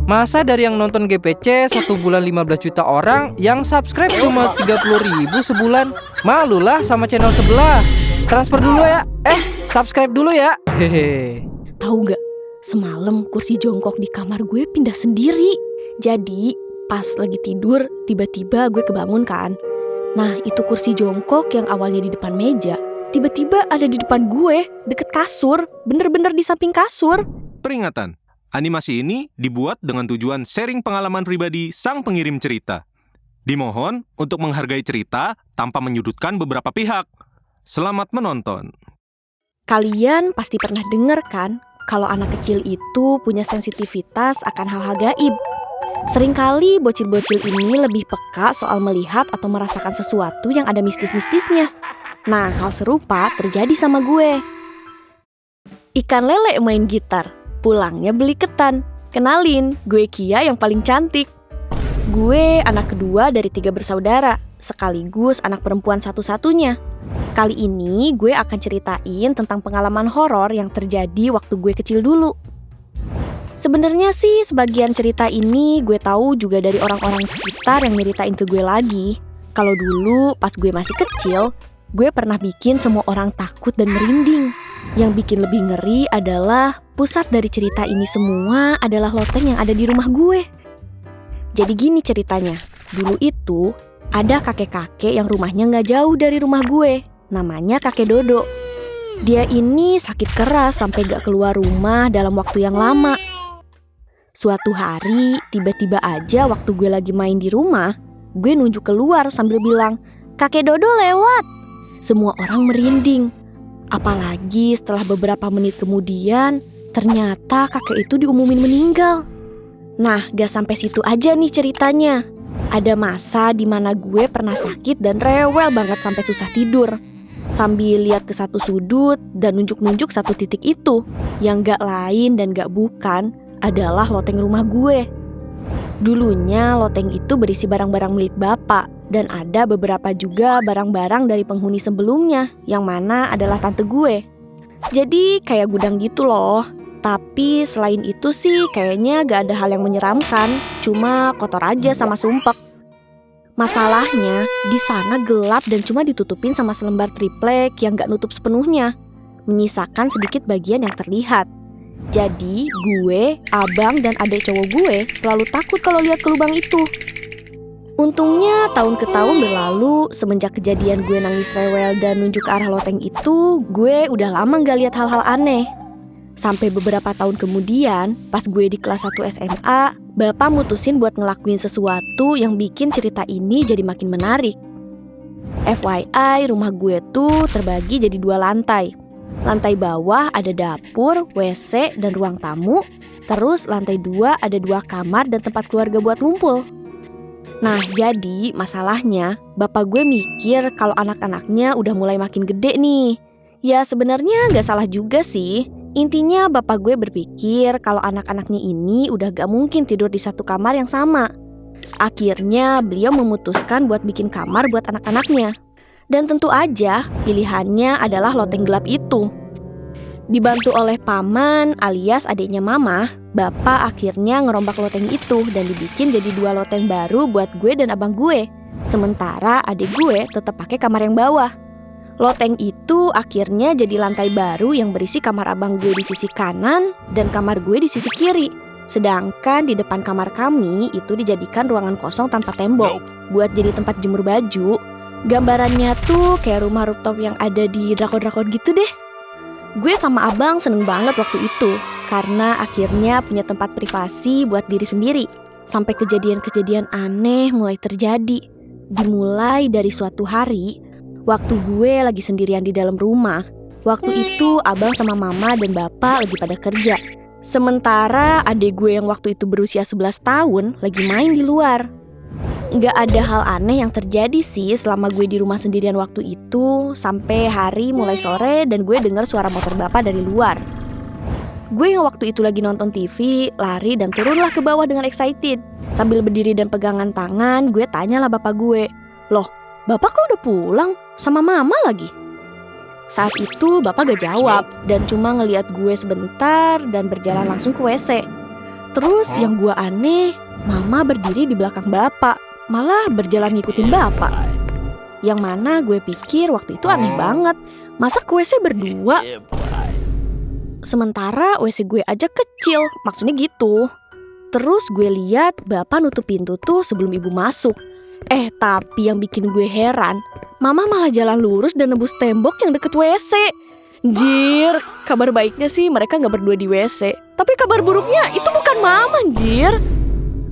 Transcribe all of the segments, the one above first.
Masa dari yang nonton GPC 1 bulan 15 juta orang, yang subscribe cuma 30.000 sebulan? Malulah sama channel sebelah. Transfer dulu ya. Subscribe dulu ya. Hehe. Tahu gak? Semalam kursi jongkok di kamar gue pindah sendiri. Jadi pas lagi tidur tiba-tiba gue kebangun kan. Nah itu kursi jongkok yang awalnya di depan meja tiba-tiba ada di depan gue, deket kasur. Bener-bener di samping kasur. Peringatan, animasi ini dibuat dengan tujuan sharing pengalaman pribadi sang pengirim cerita. Dimohon untuk menghargai cerita tanpa menyudutkan beberapa pihak. Selamat menonton. Kalian pasti pernah denger kan kalau anak kecil itu punya sensitivitas akan hal-hal gaib. Seringkali bocil-bocil ini lebih peka soal melihat atau merasakan sesuatu yang ada mistis-mistisnya. Nah, hal serupa terjadi sama gue. Ikan lele main gitar, pulangnya beli ketan. Kenalin, gue Kia yang paling cantik. Gue anak kedua dari 3 bersaudara, sekaligus anak perempuan satu-satunya. Kali ini gue akan ceritain tentang pengalaman horor yang terjadi waktu gue kecil dulu. Sebenarnya sih sebagian cerita ini gue tahu juga dari orang-orang sekitar yang nyeritain ke gue lagi. Kalau dulu pas gue masih kecil, gue pernah bikin semua orang takut dan merinding. Yang bikin lebih ngeri adalah pusat dari cerita ini semua adalah loteng yang ada di rumah gue. Jadi gini ceritanya, dulu itu ada kakek-kakek yang rumahnya gak jauh dari rumah gue. Namanya kakek Dodo. Dia ini sakit keras sampai gak keluar rumah dalam waktu yang lama. Suatu hari, tiba-tiba aja waktu gue lagi main di rumah, gue nunjuk keluar sambil bilang, "Kakek Dodo lewat." Semua orang merinding. Apalagi setelah beberapa menit kemudian, ternyata kakek itu diumumin meninggal. Nah, gak sampai situ aja nih ceritanya. Ada masa di mana gue pernah sakit dan rewel banget sampai susah tidur. Sambil lihat ke satu sudut dan nunjuk-nunjuk satu titik itu, yang gak lain dan gak bukan adalah loteng rumah gue. Dulunya loteng itu berisi barang-barang milik bapak, dan ada beberapa juga barang-barang dari penghuni sebelumnya, yang mana adalah tante gue. Jadi kayak gudang gitu loh. Tapi selain itu sih kayaknya gak ada hal yang menyeramkan, cuma kotor aja sama sumpek. Masalahnya di sana gelap dan cuma ditutupin sama selembar triplek yang gak nutup sepenuhnya, menyisakan sedikit bagian yang terlihat. Jadi gue, abang dan adik cowok gue selalu takut kalau lihat ke lubang itu. Untungnya tahun ke tahun berlalu, semenjak kejadian gue nangis rewel dan nunjuk ke arah loteng itu, gue udah lama gak lihat hal-hal aneh. Sampai beberapa tahun kemudian, pas gue di kelas 1 SMA, bapak mutusin buat ngelakuin sesuatu yang bikin cerita ini jadi makin menarik. FYI, rumah gue tuh terbagi jadi 2 lantai. Lantai bawah ada dapur, WC, dan ruang tamu. Terus lantai 2 ada 2 kamar dan tempat keluarga buat ngumpul. Nah, jadi masalahnya bapak gue mikir kalau anak-anaknya udah mulai makin gede nih. Ya sebenarnya gak salah juga sih. Intinya bapak gue berpikir kalau anak-anaknya ini udah gak mungkin tidur di satu kamar yang sama. Akhirnya beliau memutuskan buat bikin kamar buat anak-anaknya. Dan tentu aja pilihannya adalah loteng gelap itu. Dibantu oleh paman alias adiknya mama, bapak akhirnya ngerombak loteng itu dan dibikin jadi 2 loteng baru buat gue dan abang gue. Sementara adik gue tetap pakai kamar yang bawah. Loteng itu akhirnya jadi lantai baru yang berisi kamar abang gue di sisi kanan dan kamar gue di sisi kiri. Sedangkan di depan kamar kami itu dijadikan ruangan kosong tanpa tembok buat jadi tempat jemur baju. Gambarannya tuh kayak rumah rooftop yang ada di drakor-drakor gitu deh. Gue sama abang seneng banget waktu itu karena akhirnya punya tempat privasi buat diri sendiri. Sampai kejadian-kejadian aneh mulai terjadi. Dimulai dari suatu hari, waktu gue lagi sendirian di dalam rumah. Waktu itu abang sama mama dan bapak lagi pada kerja. Sementara adik gue yang waktu itu berusia 11 tahun lagi main di luar. Nggak ada hal aneh yang terjadi sih selama gue di rumah sendirian waktu itu. Sampai hari mulai sore dan gue dengar suara motor bapak dari luar. Gue yang waktu itu lagi nonton TV, lari dan turunlah ke bawah dengan excited. Sambil berdiri dan pegangan tangan, gue tanyalah bapak gue, "Loh, bapak kok udah pulang? Sama mama lagi?" Saat itu bapak gak jawab dan cuma ngeliat gue sebentar dan berjalan langsung ke WC. Terus yang gua aneh, mama berdiri di belakang bapak, malah berjalan ngikutin bapak. Yang mana gue pikir waktu itu aneh banget, masa ke WC berdua? Sementara WC gue aja kecil, maksudnya gitu. Terus gue lihat bapak nutup pintu tuh sebelum ibu masuk. Tapi yang bikin gue heran, mama malah jalan lurus dan nembus tembok yang deket WC. Jir, kabar baiknya sih mereka gak berdua di WC. Tapi kabar buruknya itu bukan mama, Jir.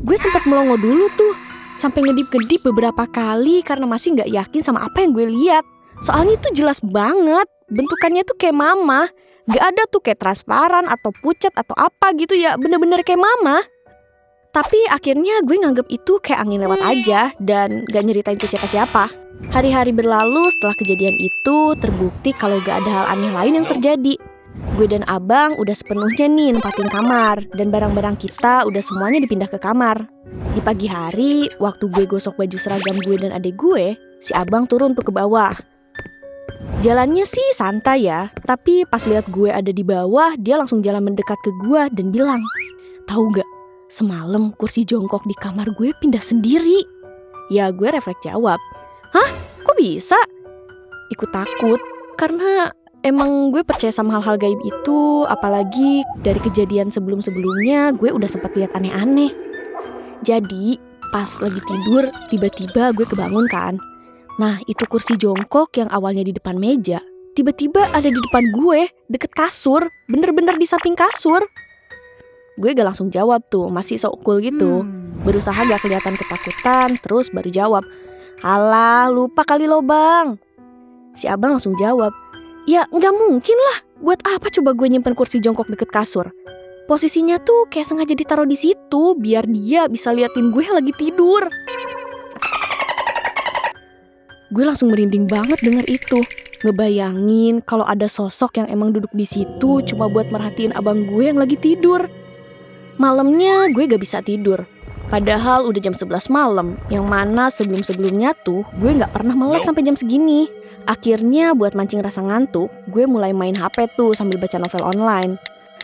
Gue sempat melongo dulu tuh, sampai ngedip-ngedip beberapa kali karena masih gak yakin sama apa yang gue lihat. Soalnya itu jelas banget, bentukannya tuh kayak mama. Gak ada tuh kayak transparan atau pucat atau apa gitu ya, bener-bener kayak mama. Tapi akhirnya gue nganggep itu kayak angin lewat aja dan gak nyeritain ke siapa-siapa. Hari-hari berlalu setelah kejadian itu, terbukti kalau gak ada hal aneh lain yang terjadi. Gue dan abang udah sepenuhnya nih nempatin kamar, dan barang-barang kita udah semuanya dipindah ke kamar. Di pagi hari, waktu gue gosok baju seragam gue dan adik gue, si abang turun tuh ke bawah. Jalannya sih santai ya, tapi pas lihat gue ada di bawah, dia langsung jalan mendekat ke gue dan bilang, "Tahu gak, semalam kursi jongkok di kamar gue pindah sendiri." Ya gue refleks jawab, "Hah? Kok bisa?" Ikut takut, karena emang gue percaya sama hal-hal gaib itu, apalagi dari kejadian sebelum-sebelumnya gue udah sempat lihat aneh-aneh. Jadi pas lagi tidur, tiba-tiba gue kebangun kan. Nah itu kursi jongkok yang awalnya di depan meja, tiba-tiba ada di depan gue, deket kasur, bener-bener di samping kasur. Gue gak langsung jawab tuh, masih sok cool gitu. Berusaha gak kelihatan ketakutan, terus baru jawab, "Alah, lupa kali lo bang." Si abang langsung jawab, "Ya gak mungkin lah, buat apa coba gue nyimpen kursi jongkok deket kasur? Posisinya tuh kayak sengaja ditaruh di situ, biar dia bisa liatin gue lagi tidur." Gue langsung merinding banget denger itu. Ngebayangin kalau ada sosok yang emang duduk di situ cuma buat merhatiin abang gue yang lagi tidur. Malamnya gue gak bisa tidur. Padahal udah jam 11 malam, yang mana sebelum-sebelumnya tuh gue gak pernah melek sampai jam segini. Akhirnya buat mancing rasa ngantuk, gue mulai main HP tuh sambil baca novel online.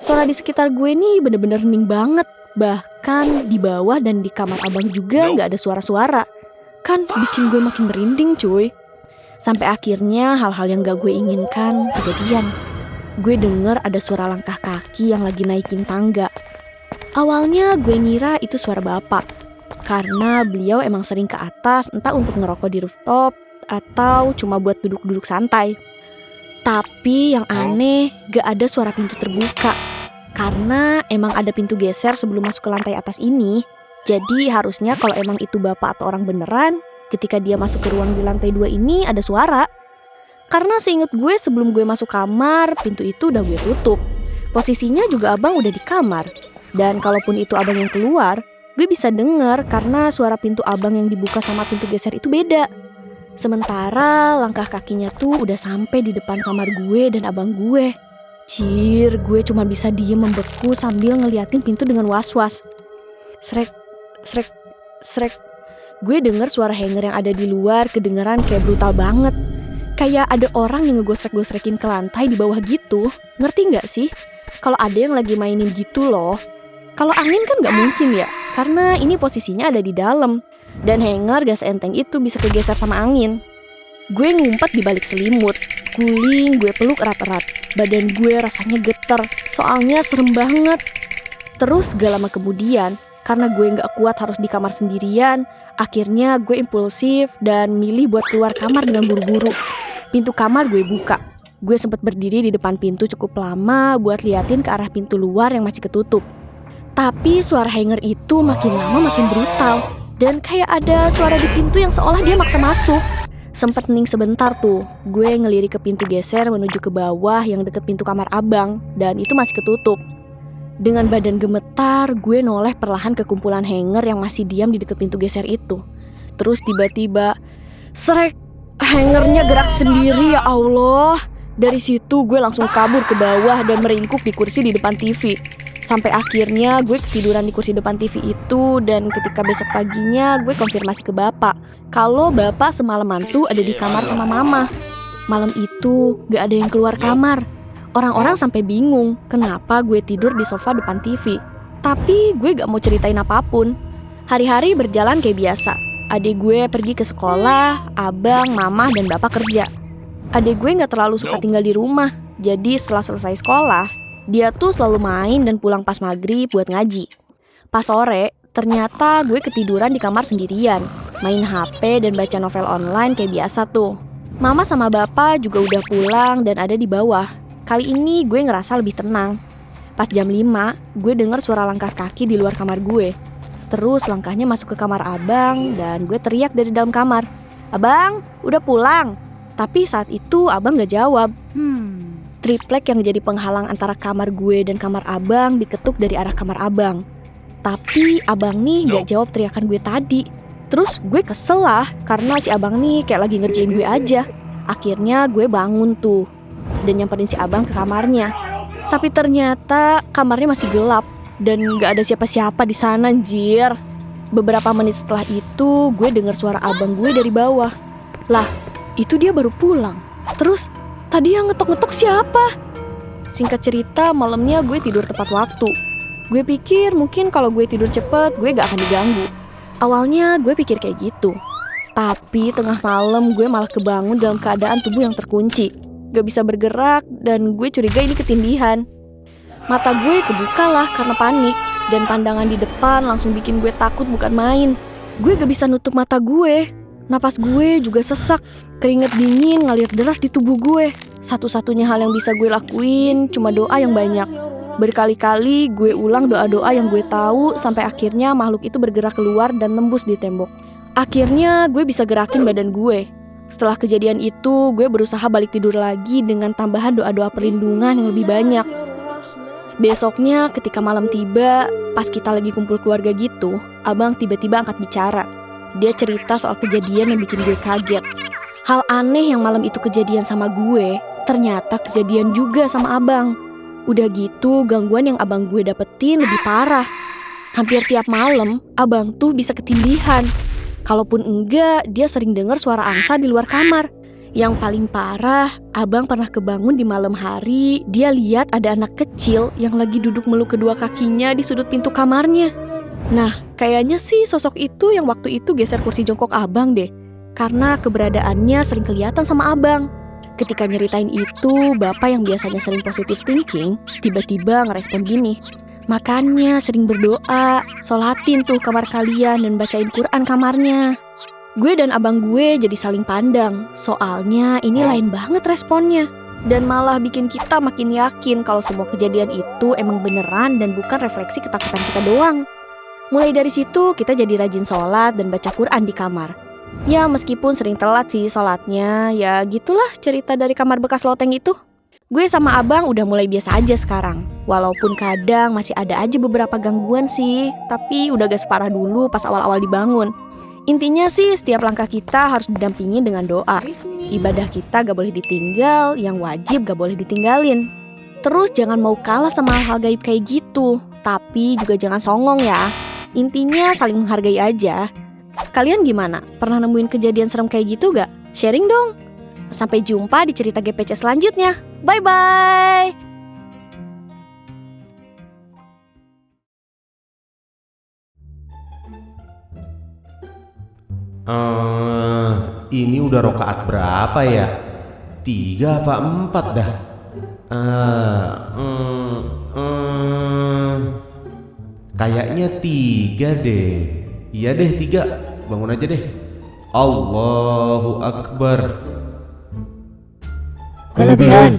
Suara di sekitar gue nih bener-bener hening banget. Bahkan di bawah dan di kamar abang juga gak ada suara-suara. Kan bikin gue makin merinding cuy. Sampai akhirnya hal-hal yang gak gue inginkan kejadian. Gue denger ada suara langkah kaki yang lagi naikin tangga. Awalnya gue ngira itu suara bapak, karena beliau emang sering ke atas entah untuk ngerokok di rooftop atau cuma buat duduk-duduk santai. Tapi yang aneh gak ada suara pintu terbuka, karena emang ada pintu geser sebelum masuk ke lantai atas ini. Jadi harusnya kalau emang itu bapak atau orang beneran, ketika dia masuk ke ruang di lantai 2 ini ada suara. Karena seinget gue sebelum gue masuk kamar, pintu itu udah gue tutup. Posisinya juga abang udah di kamar. Dan kalaupun itu abang yang keluar, gue bisa denger karena suara pintu abang yang dibuka sama pintu geser itu beda. Sementara langkah kakinya tuh udah sampai di depan kamar gue dan abang gue. Cir, gue cuma bisa diem membeku sambil ngeliatin pintu dengan was-was. Srek, srek, srek. Gue denger suara hanger yang ada di luar kedengeran kayak brutal banget. Kayak ada orang yang ngegosrek-gosrekin ke lantai di bawah gitu. Ngerti gak sih? Kalau ada yang lagi mainin gitu loh. Kalau angin kan gak mungkin ya, karena ini posisinya ada di dalam. Dan hanger gak seenteng itu bisa kegeser sama angin. Gue ngumpet di balik selimut, guling, gue peluk erat-erat. Badan gue rasanya geter, soalnya serem banget. Terus gak lama kemudian, karena gue gak kuat harus di kamar sendirian, akhirnya gue impulsif dan milih buat keluar kamar dengan buru-buru. Pintu kamar gue buka. Gue sempat berdiri di depan pintu cukup lama buat liatin ke arah pintu luar yang masih ketutup. Tapi suara hanger itu makin lama makin brutal. Dan kayak ada suara di pintu yang seolah dia maksa masuk. Sempet hening sebentar tuh. Gue ngelirik ke pintu geser menuju ke bawah yang deket pintu kamar abang. Dan itu masih ketutup. Dengan badan gemetar, gue noleh perlahan ke kumpulan hanger yang masih diam di deket pintu geser itu. Terus tiba-tiba, srek, hangernya gerak sendiri, ya Allah. Dari situ gue langsung kabur ke bawah dan meringkuk di kursi di depan TV. Sampai akhirnya gue ketiduran di kursi depan TV itu. Dan ketika besok paginya gue konfirmasi ke bapak kalau bapak semalaman tuh ada di kamar sama mama. Malam itu gak ada yang keluar kamar. Orang-orang sampai bingung kenapa gue tidur di sofa depan TV. Tapi gue gak mau ceritain apapun. Hari-hari berjalan kayak biasa. Adik gue pergi ke sekolah, abang, mama, dan bapak kerja. Adik gue gak terlalu suka tinggal di rumah. Jadi setelah selesai sekolah, dia tuh selalu main dan pulang pas maghrib buat ngaji. Pas sore, ternyata gue ketiduran di kamar sendirian, main HP dan baca novel online kayak biasa tuh. Mama sama bapak juga udah pulang dan ada di bawah. Kali ini gue ngerasa lebih tenang. Pas jam 5, gue denger suara langkah kaki di luar kamar gue. Terus langkahnya masuk ke kamar abang dan gue teriak dari dalam kamar, "Abang, udah pulang?" Tapi saat itu abang gak jawab. Triplek yang jadi penghalang antara kamar gue dan kamar abang diketuk dari arah kamar abang. Tapi abang nih gak jawab teriakan gue tadi. Terus gue kesel lah karena si abang nih kayak lagi ngerjain gue aja. Akhirnya gue bangun tuh dan nyamperin si abang ke kamarnya. Tapi ternyata kamarnya masih gelap dan gak ada siapa-siapa di sana, anjir. Beberapa menit setelah itu gue dengar suara abang gue dari bawah. Lah, itu dia baru pulang. Terus tadi yang ngetok-ngetok siapa? Singkat cerita, malamnya gue tidur tepat waktu. Gue pikir mungkin kalau gue tidur cepet gue gak akan diganggu. Awalnya gue pikir kayak gitu. Tapi tengah malam gue malah kebangun dalam keadaan tubuh yang terkunci. Gak bisa bergerak dan gue curiga ini ketindihan. Mata gue kebuka lah karena panik. Dan pandangan di depan langsung bikin gue takut bukan main. Gue gak bisa nutup mata gue. Napas gue juga sesak. Keringet dingin ngalir deras di tubuh gue. Satu-satunya hal yang bisa gue lakuin cuma doa yang banyak. Berkali-kali gue ulang doa-doa yang gue tahu sampai akhirnya makhluk itu bergerak keluar dan nembus di tembok. Akhirnya gue bisa gerakin badan gue. Setelah kejadian itu, gue berusaha balik tidur lagi dengan tambahan doa-doa perlindungan yang lebih banyak. Besoknya ketika malam tiba, pas kita lagi kumpul keluarga gitu, abang tiba-tiba angkat bicara. Dia cerita soal kejadian yang bikin gue kaget. Hal aneh yang malam itu kejadian sama gue, ternyata kejadian juga sama abang. Udah gitu, gangguan yang abang gue dapetin lebih parah. Hampir tiap malam, abang tuh bisa ketindihan. Kalaupun enggak, dia sering dengar suara angsa di luar kamar. Yang paling parah, abang pernah kebangun di malam hari. Dia lihat ada anak kecil yang lagi duduk meluk kedua kakinya di sudut pintu kamarnya. Nah, kayaknya sih sosok itu yang waktu itu geser kursi jongkok abang deh. Karena keberadaannya sering kelihatan sama abang. Ketika nyeritain itu, bapak yang biasanya sering positive thinking, tiba-tiba ngerespon gini. Makanya sering berdoa, sholatin tuh kamar kalian dan bacain Quran kamarnya. Gue dan abang gue jadi saling pandang, soalnya ini lain banget responnya. Dan malah bikin kita makin yakin kalau semua kejadian itu emang beneran dan bukan refleksi ketakutan kita doang. Mulai dari situ kita jadi rajin sholat dan baca Quran di kamar. Ya meskipun sering telat sih sholatnya, ya gitulah cerita dari kamar bekas loteng itu. Gue sama abang udah mulai biasa aja sekarang. Walaupun kadang masih ada aja beberapa gangguan sih, tapi udah gak separah dulu pas awal-awal dibangun. Intinya sih setiap langkah kita harus didampingi dengan doa. Ibadah kita gak boleh ditinggal, yang wajib gak boleh ditinggalin. Terus jangan mau kalah sama hal-hal gaib kayak gitu, tapi juga jangan songong ya. Intinya saling menghargai aja. Kalian gimana? Pernah nemuin kejadian serem kayak gitu gak? Sharing dong. Sampai jumpa di cerita GPC selanjutnya. Bye-bye. Ini udah rokaat berapa ya? 3 apa 4 dah? Kayaknya 3 deh. Iya deh 3. Bangun aja deh. Allahu Akbar. Kelebihan